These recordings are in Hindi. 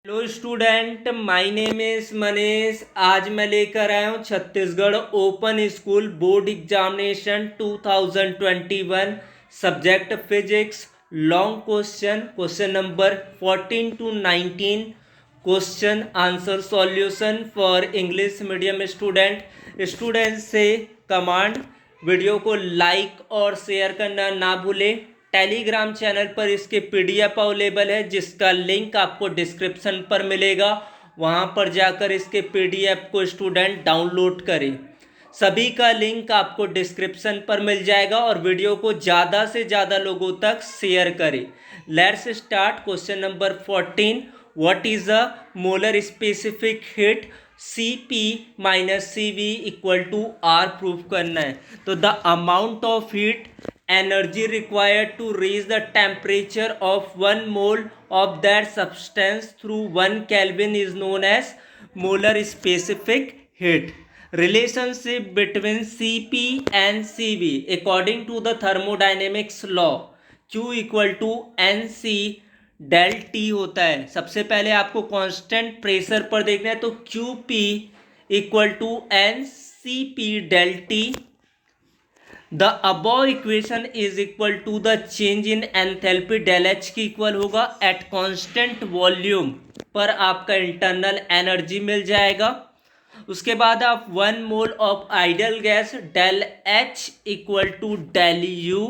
Hello student, my name is Manish. आज मैं लेकर आया हूँ Chhattisgarh open school board examination 2021 subject physics long question number 14 to 19 question answer solution for English medium student से कमांड वीडियो को लाइक और शेयर करना ना भूलें। टेलीग्राम चैनल पर इसके पीडीएफ अवेलेबल है जिसका लिंक आपको डिस्क्रिप्शन पर मिलेगा। वहां पर जाकर इसके पीडीएफ को स्टूडेंट डाउनलोड करें। सभी का लिंक आपको डिस्क्रिप्शन पर मिल जाएगा और वीडियो को ज़्यादा से ज़्यादा लोगों तक शेयर करें। Let's start question number 14। What is a molar specific heat Cp minus CV equal to R proof करना है। तो the amount of heat energy required to raise the temperature of 1 mole of that substance through 1 Kelvin is known as molar specific heat. Relationship between Cp and Cv according to the thermodynamics law Q equal to Nc del T होता है। सबसे पहले आपको कांस्टेंट प्रेशर पर देखना है तो Qp equal to Ncp del T। The above equation is equal to the change in enthalpy del H की इक्वल होगा एट कांस्टेंट वॉल्यूम पर आपका इंटरनल एनर्जी मिल जाएगा। उसके बाद आप 1 mole of ideal gas del H equal to del U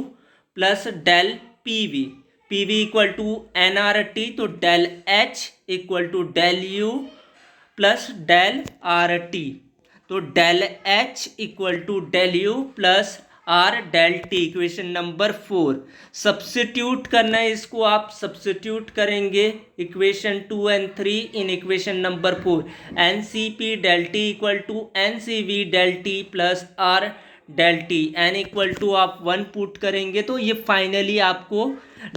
plus del PV, PV equal to NRT, तो del H equal to del U plus del RT, तो del H equal to del U plus R del T. Equation number 4 substitute करना है, इसको आप सब्स्टिट्यूट करेंगे equation 2 and 3 in equation number 4। NCP del T equal to NCV del T plus R del T, N equal to आप 1 पुट करेंगे तो ये फाइनली आपको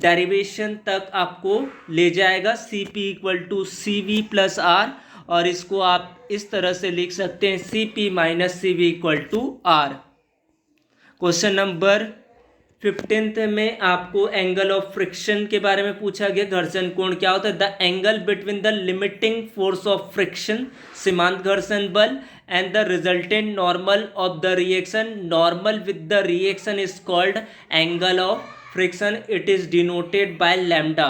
डेरिवेशन तक आपको ले जाएगा CP equal to CV plus R, और इसको आप इस तरह से लिख सकते हैं CP minus CV equal to R। Question number 15 में आपको एंगल ऑफ फ्रिक्शन के बारे में पूछा गया। घर्षण कोण क्या होता है? The angle between the limiting force of friction सीमांत घर्षण बल and the resultant normal of the reaction, normal with the reaction is called angle of friction, it is denoted by lambda.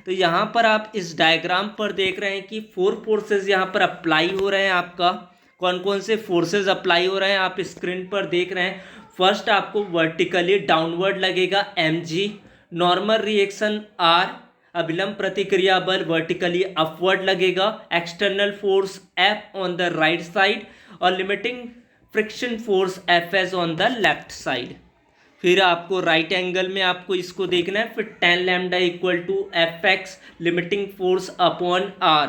तो यहाँ पर आप इस डायग्राम पर देख रहे हैं कि 4 फोर्सेज यहाँ पर अप्लाई हो रहे हैं। आपका कौन कौन से फोर्सेज अप्लाई हो रहे हैं आप स्क्रीन पर देख रहे हैं। फर्स्ट आपको वर्टिकली डाउनवर्ड लगेगा mg, नॉर्मल रिएक्शन R, अभिलंब प्रतिक्रिया बल वर्टिकली अपवर्ड लगेगा, external force F on the right side और limiting friction force Fs on the left side. फिर आपको राइट एंगल में आपको इसको देखना है। फिर tan lambda equal to Fx limiting force upon R,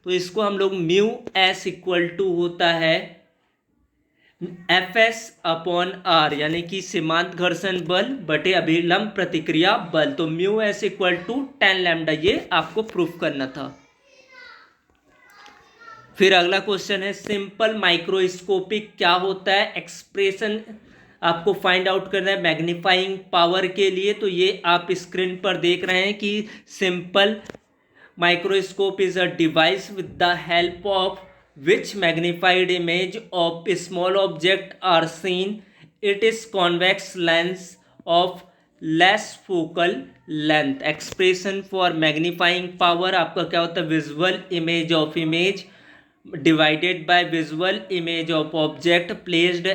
तो इसको हम लोग म्यू S इक्वल टू होता है Fs अपॉन R, यानी कि सीमांत घर्षण बल बटे अभिलंब प्रतिक्रिया बल, तो mu S equal to tan lambda, ये आपको प्रूफ करना था। फिर अगला क्वेश्चन है सिंपल माइक्रोस्कोपिक क्या होता है, एक्सप्रेशन आपको फाइंड आउट करना है मैग्नीफाइंग पावर के लिए। तो ये आप स्क्रीन पर देख रहे हैं कि simple microscope is a device with the help of which magnified image of small object are seen. It is convex lens of less focal length. Expression for magnifying power आपका क्या होता है? visual image of image divided by visual image of object placed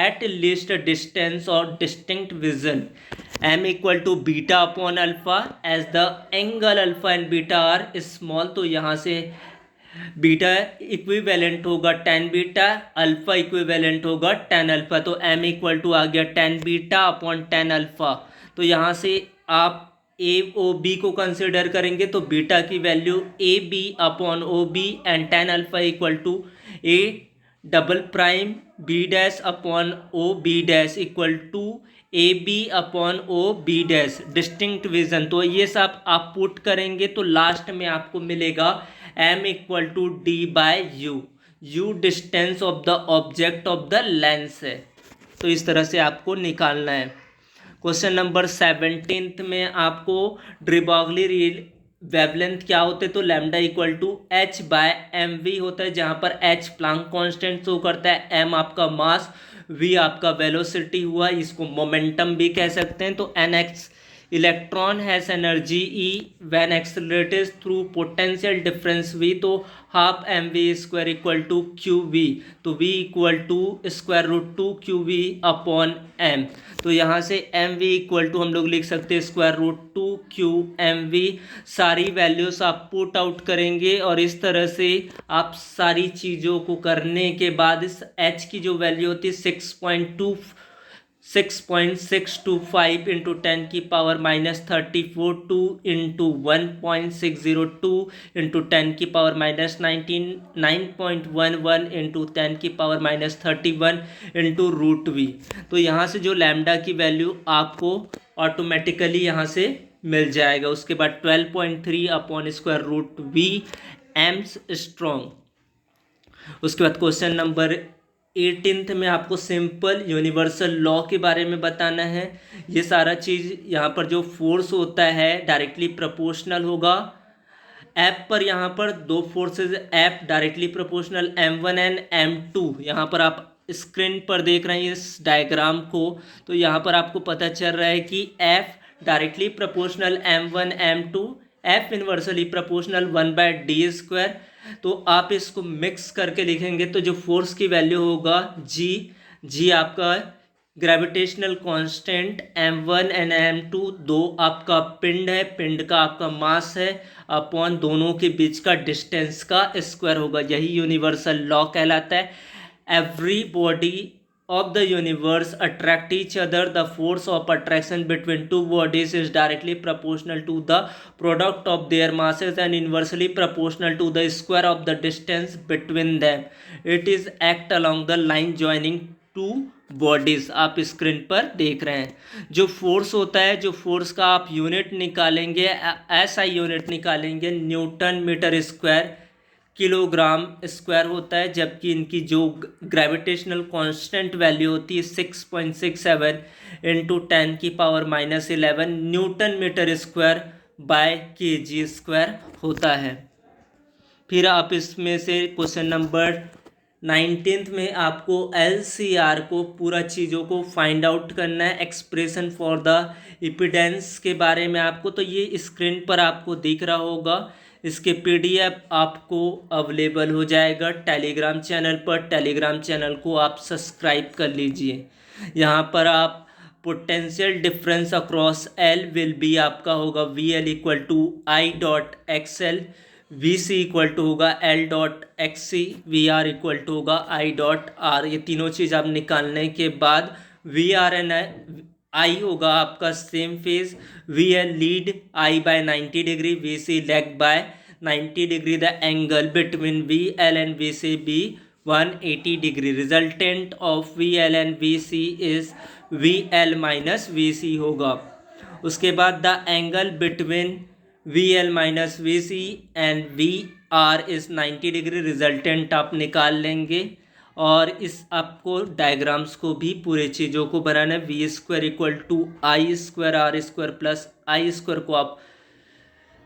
at least distance or distinct vision. M equal to beta upon alpha as the angle alpha and beta are small, तो यहाँ से बीटा इक्विवेलेंट होगा tan बीटा, अल्फा इक्विवेलेंट होगा tan अल्फा, तो m इक्वल टू आ गया tan beta upon tan alpha. तो यहाँ से आप ए ओ बी को कंसिडर करेंगे तो बीटा की value A B upon O B and tan alpha equal to A double prime B dash upon O B dash equal to A B upon O B dash distinct vision. तो ये सब आप पुट करेंगे तो लास्ट में आपको मिलेगा m equal to D by U, U distance of the object of the lens है। तो इस तरह से आपको निकालना है। क्वेश्चन नंबर 17 में आपको ड्रिबॉगली वेवलेंथ क्या होते हैं, तो lambda equal to H by M V होता है, जहाँ पर एच प्लांक कांस्टेंट शो करता है, एम आपका मास, वी आपका वेलोसिटी हुआ, इसको मोमेंटम भी कह सकते हैं। तो an x electron has energy E when accelerated through potential difference V, तो half m v square equal to q V, तो v equal to square root two q V upon m. तो यहाँ से एम वी इक्वल टू हम लोग लिख सकते हैं square root two Q M V. सारी वैल्यूज आप पुट आउट करेंगे और इस तरह से आप सारी चीज़ों को करने के बाद इस एच की जो वैल्यू होती है 6.625 into 10⁻34 two into 1.602 into 10⁻19 9.11 into 10⁻31 into root V. तो यहाँ से जो लैम्डा की वैल्यू आपको ऑटोमेटिकली यहाँ से मिल जाएगा। उसके बाद 12.3 upon square root V angstrom. उसके बाद क्वेश्चन नंबर 18 में आपको सिंपल यूनिवर्सल लॉ के बारे में बताना है। ये सारा चीज़ यहाँ पर जो फोर्स होता है डायरेक्टली प्रोपोर्शनल होगा एफ पर। यहाँ पर दो forces F directly proportional M1 and M2। यहाँ पर आप स्क्रीन पर देख रहे हैं इस डायग्राम को, तो यहाँ पर आपको पता चल रहा है कि F directly proportional M1 M2, F inversely proportional 1/d²। तो आप इसको मिक्स करके लिखेंगे तो जो फोर्स की वैल्यू होगा जी आपका gravitational constant, M1 and M2 दो आपका पिंड है, पिंड का आपका मास है, अपॉन दोनों के बीच का डिस्टेंस का स्क्वायर होगा। यही यूनिवर्सल लॉ कहलाता है। Every body of the universe attract each other. The force of attraction between two bodies is directly proportional to the product of their masses and inversely proportional to the square of the distance between them. It is act along the line joining two bodies। आप स्क्रीन पर देख रहे हैं जो फोर्स होता है, जो फोर्स का आप यूनिट निकालेंगे, ऐसा यूनिट निकालेंगे newton metre square kilogram square होता है, जबकि इनकी जो ग्रेविटेशनल कांस्टेंट वैल्यू होती है 6.67 into 10⁻11 newton metre square by kg square होता है। फिर आप इसमें से क्वेश्चन नंबर 19 में आपको LCR को पूरा चीज़ों को फाइंड आउट करना है। एक्सप्रेशन फॉर द इम्पीडेंस के बारे में आपको, तो ये स्क्रीन पर आपको दिख रहा होगा। इसके PDF आपको अवेलेबल हो जाएगा टेलीग्राम चैनल पर। टेलीग्राम चैनल को आप सब्सक्राइब कर लीजिए। यहाँ पर आप potential difference across L will be आपका होगा VL equal to I.XL, VC equal to होगा L.XC, VR इक्वल टू होगा I.R। ये तीनों चीज़ आप निकालने के बाद VR एंड I होगा आपका same phase, VL lead I by 90 degree, VC lag by 90 degree. The angle between VL and VC be 180 degree. Resultant of VL and VC is VL minus VC होगा। उसके बाद the angle between VL minus VC and VR is 90 degree. Resultant आप निकाल लेंगे और इस आपको डायग्राम्स को भी पूरे चीज़ों को बनाना है। V² equal to I²R² plus I² को आप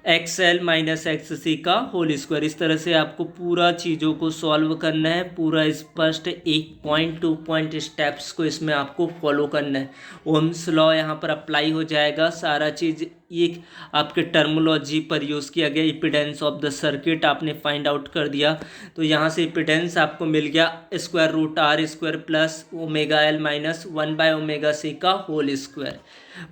XL माइनस XC का होल स्क्वायर। इस तरह से आपको पूरा चीज़ों को सॉल्व करना है, पूरा स्पष्ट 1 पॉइंट 2 पॉइंट स्टेप्स को इसमें आपको फॉलो करना है। ओम्स लॉ यहाँ पर अप्लाई हो जाएगा। सारा चीज़ ये आपके टर्मोलॉजी पर यूज़ किया गया। इम्पीडेंस ऑफ द सर्किट आपने फाइंड आउट कर दिया, तो यहाँ से इम्पीडेंस आपको मिल गया √R² plus ω_L minus 1/ωc का whole square.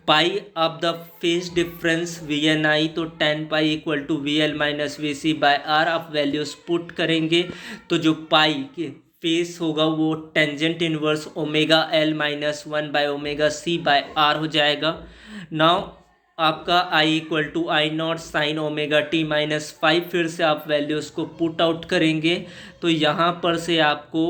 Pi of the phase difference VNI, तो 10 pi equal to VL minus VC by R। आप वैल्यूज पुट करेंगे तो जो पाई के फेस होगा वो tangent inverse ω_L minus 1/ωc by R हो जाएगा। नाउ आपका I equal to I0 sine ω_t minus 5। फिर से आप वैल्यूज़ को पुट आउट करेंगे तो यहाँ पर से आपको,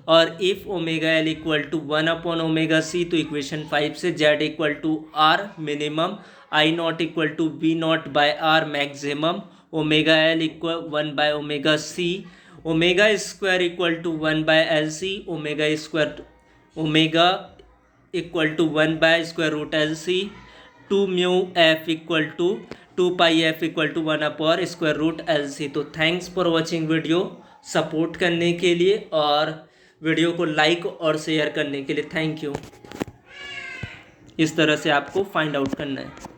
और if ω_L equal to 1/ωc, तो इक्वेशन 5 से Z equal to R minimum, I0 equal to V0 by R maximum, ω_L equal 1/ωc, ω² equal to 1/LC, ω equal to 1/√LC, 2 μF equal to 2πf=1/√LC। तो thanks for watching video, support करने के लिए और वीडियो को लाइक और शेयर करने के लिए थैंक यू। इस तरह से आपको फाइंड आउट करना है।